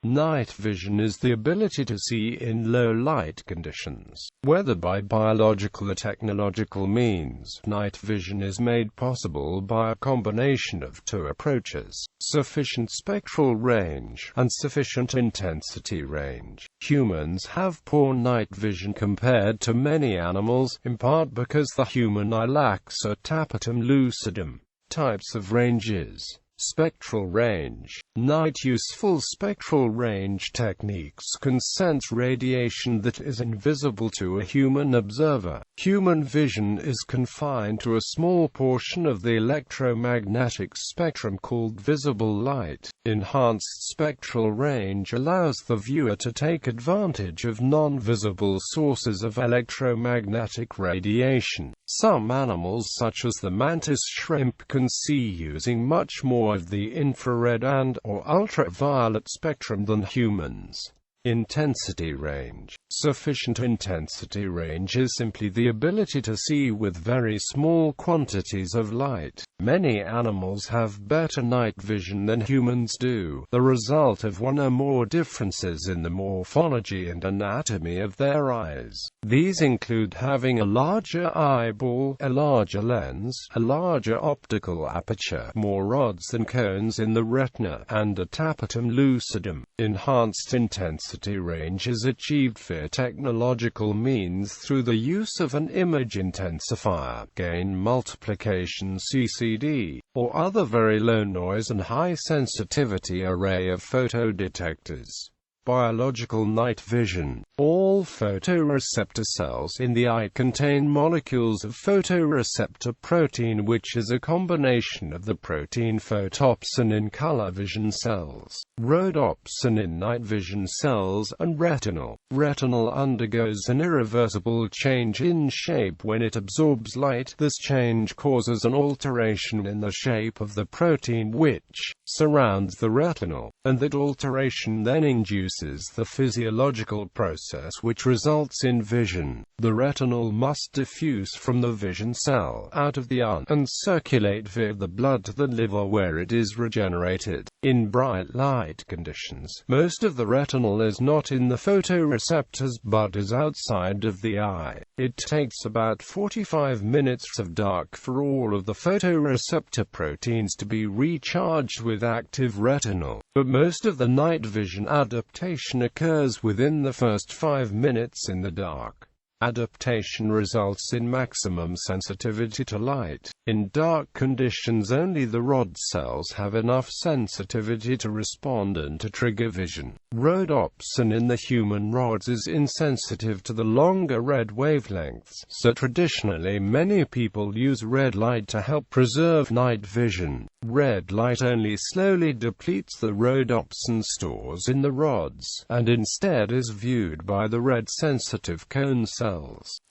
Night vision is the ability to see in low light conditions. Whether by biological or technological means, night vision is made possible by a combination of two approaches: sufficient spectral range and sufficient intensity range. Humans have poor night vision compared to many animals, in part because the human eye lacks a tapetum lucidum. Types of ranges. Spectral range. Night useful spectral range techniques can sense radiation that is invisible to a human observer. Human vision is confined to a small portion of the electromagnetic spectrum called visible light. Enhanced spectral range allows the viewer to take advantage of non-visible sources of electromagnetic radiation. Some animals such as the mantis shrimp can see using much more of the infrared and/or ultraviolet spectrum than humans. Intensity range. Sufficient intensity range is simply the ability to see with very small quantities of light. Many animals have better night vision than humans do, the result of one or more differences in the morphology and anatomy of their eyes. These include having a larger eyeball, a larger lens, a larger optical aperture, more rods and cones in the retina, and a tapetum lucidum. Enhanced intensity range is achieved via technological means through the use of an image intensifier, gain multiplication (CCD), or other very low noise and high sensitivity array of photodetectors. Biological night vision. All photoreceptor cells in the eye contain molecules of photoreceptor protein, which is a combination of the protein photopsin in color vision cells, rhodopsin in night vision cells, and retinal. Retinal undergoes an irreversible change in shape when it absorbs light. This change causes an alteration in the shape of the protein which surrounds the retinal, and that alteration then induces the physiological process which results in vision. The retinal must diffuse from the vision cell out of the eye and circulate via the blood to the liver, where it is regenerated. In bright light conditions, most of the retinal is not in the photoreceptors but is outside of the eye. It takes about 45 minutes of dark for all of the photoreceptor proteins to be recharged with active retinal, but most of the night vision adaptation occurs within the first 5 minutes in the dark. Adaptation results in maximum sensitivity to light. In dark conditions, only the rod cells have enough sensitivity to respond and to trigger vision. Rhodopsin in the human rods is insensitive to the longer red wavelengths, so traditionally many people use red light to help preserve night vision. Red light only slowly depletes the rhodopsin stores in the rods, and instead is viewed by the red-sensitive cone cells.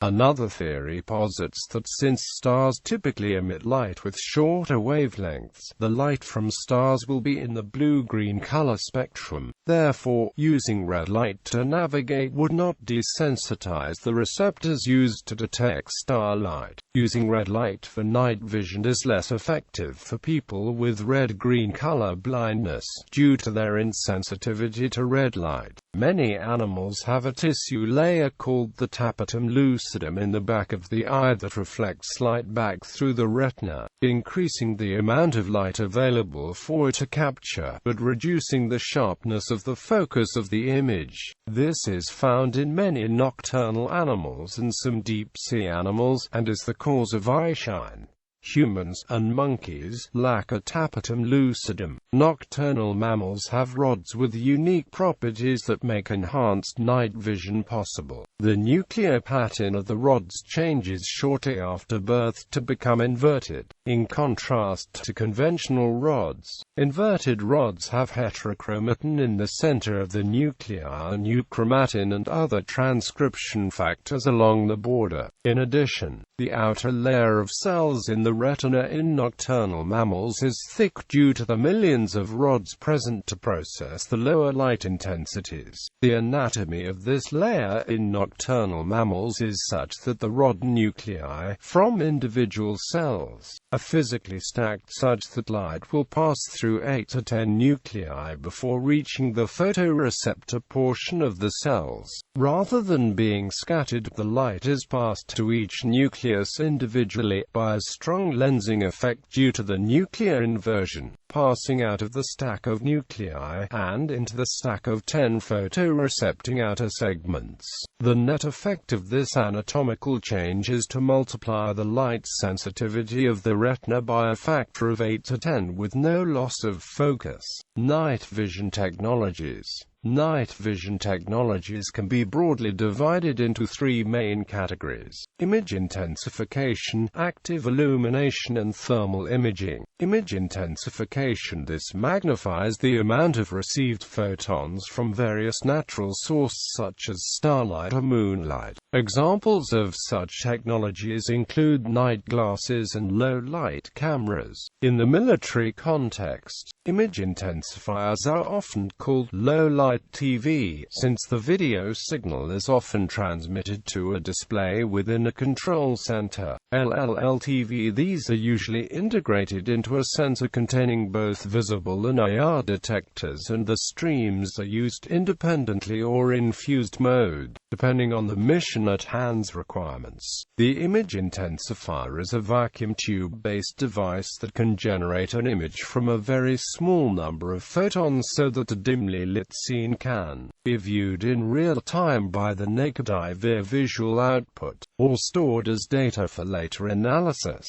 Another theory posits that since stars typically emit light with shorter wavelengths, the light from stars will be in the blue-green color spectrum. Therefore, using red light to navigate would not desensitize the receptors used to detect starlight. Using red light for night vision is less effective for people with red-green color blindness, due to their insensitivity to red light. Many animals have a tissue layer called the tapetum lucidum in the back of the eye that reflects light back through the retina, increasing the amount of light available for it to capture, but reducing the sharpness of the focus of the image. This is found in many nocturnal animals and some deep-sea animals, and is the cause of eye shine. Humans and monkeys lack a tapetum lucidum. Nocturnal mammals have rods with unique properties that make enhanced night vision possible. The nuclear pattern of the rods changes shortly after birth to become inverted. In contrast to conventional rods, inverted rods have heterochromatin in the center of the nuclei and euchromatin and other transcription factors along the border. In addition, The outer layer of cells in the retina in nocturnal mammals is thick due to the millions of rods present to process the lower light intensities. The anatomy of this layer in nocturnal mammals is such that the rod nuclei from individual cells are physically stacked such that light will pass through 8 to 10 nuclei before reaching the photoreceptor portion of the cells. Rather than being scattered, the light is passed to each nucleus individually by a strong lensing effect due to the nuclear inversion, passing out of the stack of nuclei and into the stack of 10 photorecepting outer segments. The net effect of this anatomical change is to multiply the light sensitivity of the retina by a factor of 8 to 10 with no loss of focus. Night vision technologies. Night vision technologies can be broadly divided into three main categories: image intensification, active illumination, and thermal imaging. Image intensification. This magnifies the amount of received photons from various natural sources such as starlight or moonlight. Examples of such technologies include night glasses and low-light cameras. In the military context, image intensifiers are often called low-light TV, since the video signal is often transmitted to a display within a control center. LLTV. These are usually integrated into a sensor containing both visible and IR detectors, and the streams are used independently or in fused mode, depending on the mission at hand's requirements. The image intensifier is a vacuum tube-based device that can generate an image from a very small number of photons so that a dimly lit scene can be viewed in real time by the naked eye via visual output, or stored as data for later analysis.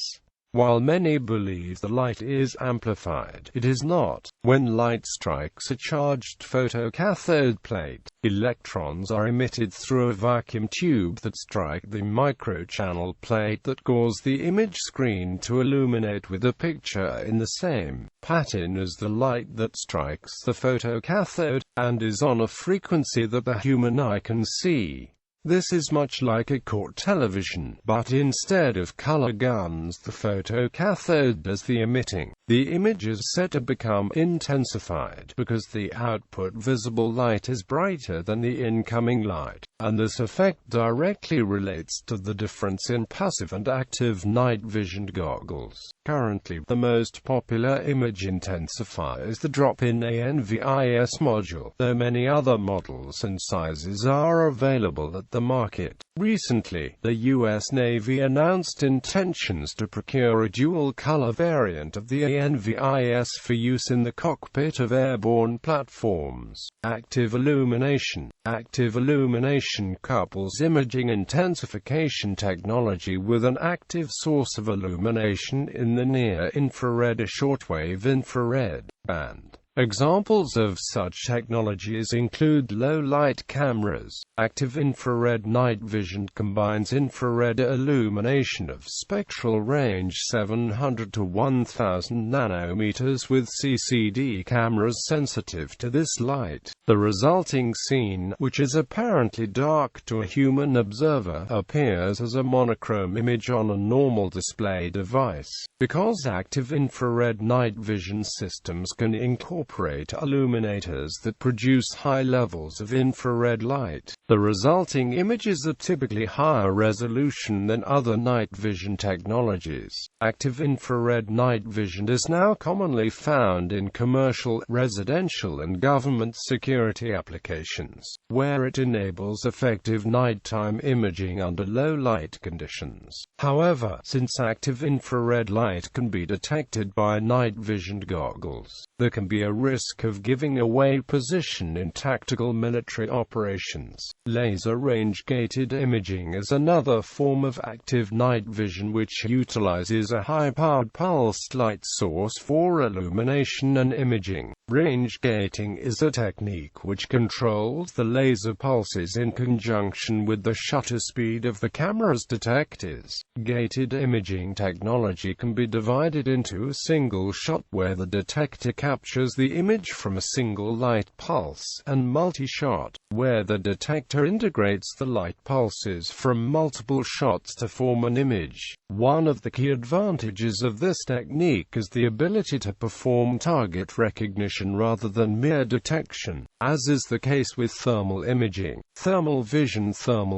While many believe the light is amplified, it is not. When light strikes a charged photocathode plate, electrons are emitted through a vacuum tube that strike the microchannel plate that cause the image screen to illuminate with a picture in the same pattern as the light that strikes the photocathode, and is on a frequency that the human eye can see. This is much like a court television, but instead of color guns, the photocathode does the emitting. The image is said to become intensified because the output visible light is brighter than the incoming light, and this effect directly relates to the difference in passive and active night vision goggles. Currently, the most popular image intensifier is the drop-in ANVIS module, though many other models and sizes are available at the market. Recently, the U.S. Navy announced intentions to procure a dual-color variant of the ANVIS for use in the cockpit of airborne platforms. Active illumination. Active illumination couples imaging intensification technology with an active source of illumination in the near-infrared or shortwave infrared band. Examples of such technologies include low-light cameras. Active infrared night vision combines infrared illumination of spectral range 700 to 1000 nanometers with CCD cameras sensitive to this light. The resulting scene, which is apparently dark to a human observer, appears as a monochrome image on a normal display device. Because active infrared night vision systems can incorporate illuminators that produce high levels of infrared light, the resulting images are typically higher resolution than other night vision technologies. Active infrared night vision is now commonly found in commercial, residential, and government security applications, where it enables effective nighttime imaging under low light conditions. However, since active infrared light can be detected by night vision goggles, there can be a risk of giving away position in tactical military operations. Laser range-gated imaging is another form of active night vision which utilizes a high-powered pulsed light source for illumination and imaging. Range gating is a technique which controls the laser pulses in conjunction with the shutter speed of the camera's detectors. Gated imaging technology can be divided into a single shot where the detector captures the image from a single light pulse, and multi-shot, where the detector integrates the light pulses from multiple shots to form an image. One of the key advantages of this technique is the ability to perform target recognition rather than mere detection, as is the case with thermal imaging. Thermal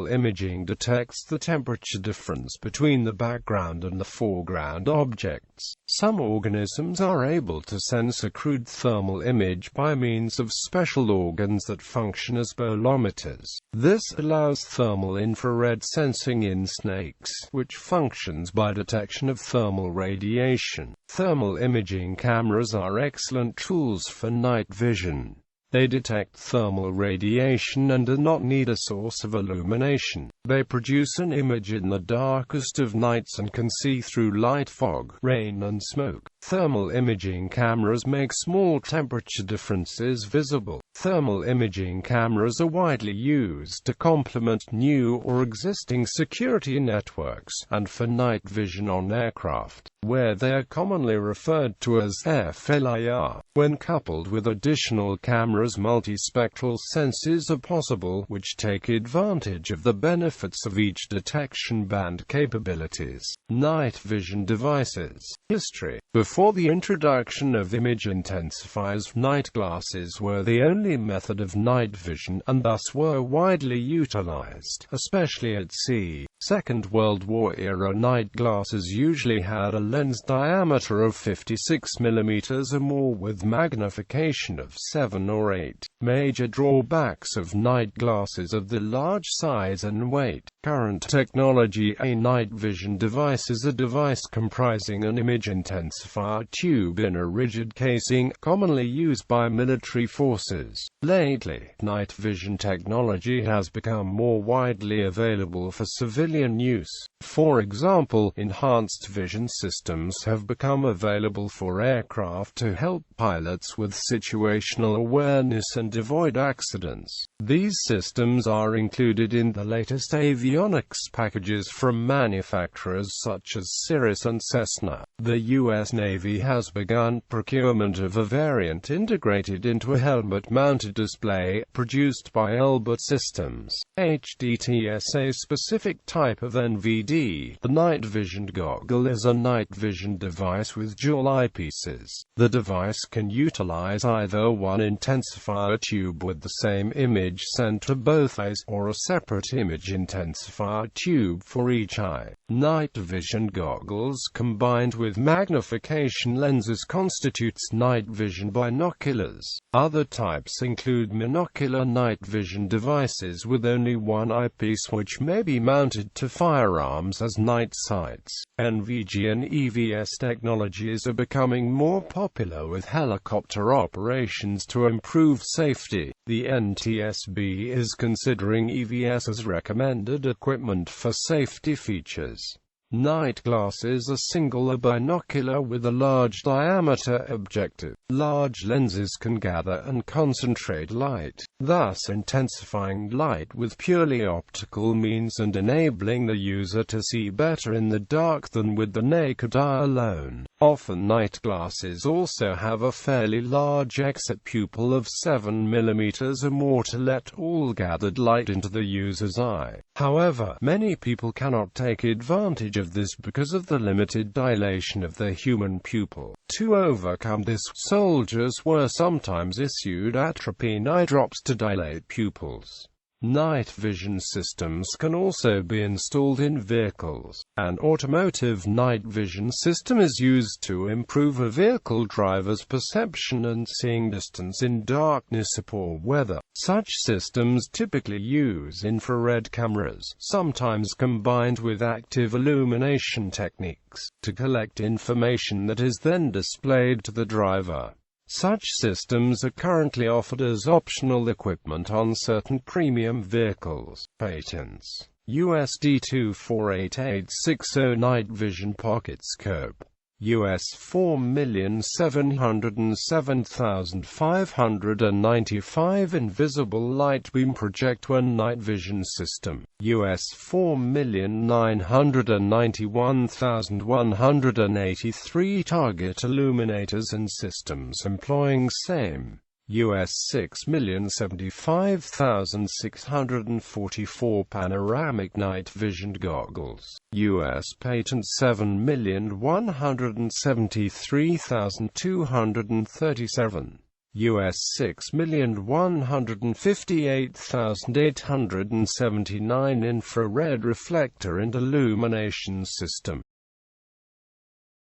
imaging detects the temperature difference between the background and the foreground objects. Some organisms are able to sense a crude thermal image by means of special organs that function as bolometers. This allows thermal infrared sensing in snakes, which functions by detection of thermal radiation. Thermal imaging cameras are excellent tools for night vision. They detect thermal radiation and do not need a source of illumination. They produce an image in the darkest of nights and can see through light, fog, rain and smoke. Thermal imaging cameras make small temperature differences visible. Thermal imaging cameras are widely used to complement new or existing security networks, and for night vision on aircraft, where they are commonly referred to as FLIR. When coupled with additional cameras, multispectral sensors are possible, which take advantage of the benefits of each detection band capabilities. Night vision devices. History. Before the introduction of image intensifiers, night glasses were the only method of night vision, and thus were widely utilized, especially at sea. Second World War era night glasses usually had a lens diameter of 56 mm or more with magnification of 7 or 8. Major drawbacks of night glasses are the large size and weight. Current technology. A night vision device is a device comprising an image intensifier tube in a rigid casing, commonly used by military forces. Lately, night vision technology has become more widely available for civilian use. For example, enhanced vision systems have become available for aircraft to help pilots with situational awareness and avoid accidents. These systems are included in the latest avionics packages from manufacturers such as Cirrus and Cessna. The U.S. Navy has begun procurement of a variant integrated into a helmet-mounted display, produced by Elbit Systems. HDTS, a specific type of NVD. The night vision goggle is a night vision device with dual eyepieces. The device can utilize either one intensifier tube with the same image sent to both eyes, or a separate image intensifier tube for each eye. Night vision goggles combined with magnification lenses constitutes night vision binoculars. Other types include monocular night vision devices with only one eyepiece, which may be mounted to firearms as night sights. NVG and EVS technologies are becoming more popular with helicopter operations to improve safety. The NTSB is considering EVS as recommended equipment for safety features. Night glasses are single or binocular with a large diameter objective. Large lenses can gather and concentrate light, thus intensifying light with purely optical means and enabling the user to see better in the dark than with the naked eye alone. Often night glasses also have a fairly large exit pupil of 7 mm or more to let all gathered light into the user's eye. However, many people cannot take advantage of this because of the limited dilation of the human pupil. To overcome this, soldiers were sometimes issued atropine eye drops to dilate pupils. Night vision systems can also be installed in vehicles. An automotive night vision system is used to improve a vehicle driver's perception and seeing distance in darkness or poor weather. Such systems typically use infrared cameras, sometimes combined with active illumination techniques, to collect information that is then displayed to the driver. Such systems are currently offered as optional equipment on certain premium vehicles. Patents. USD 248860 Night Vision Pocket Scope. US 4,707,595 invisible light beam projector night vision system. US 4,991,183 target illuminators and systems employing same. US 6,075,644 panoramic night vision goggles. US patent 7,173,237. US 6,158,879 infrared reflector and illumination system.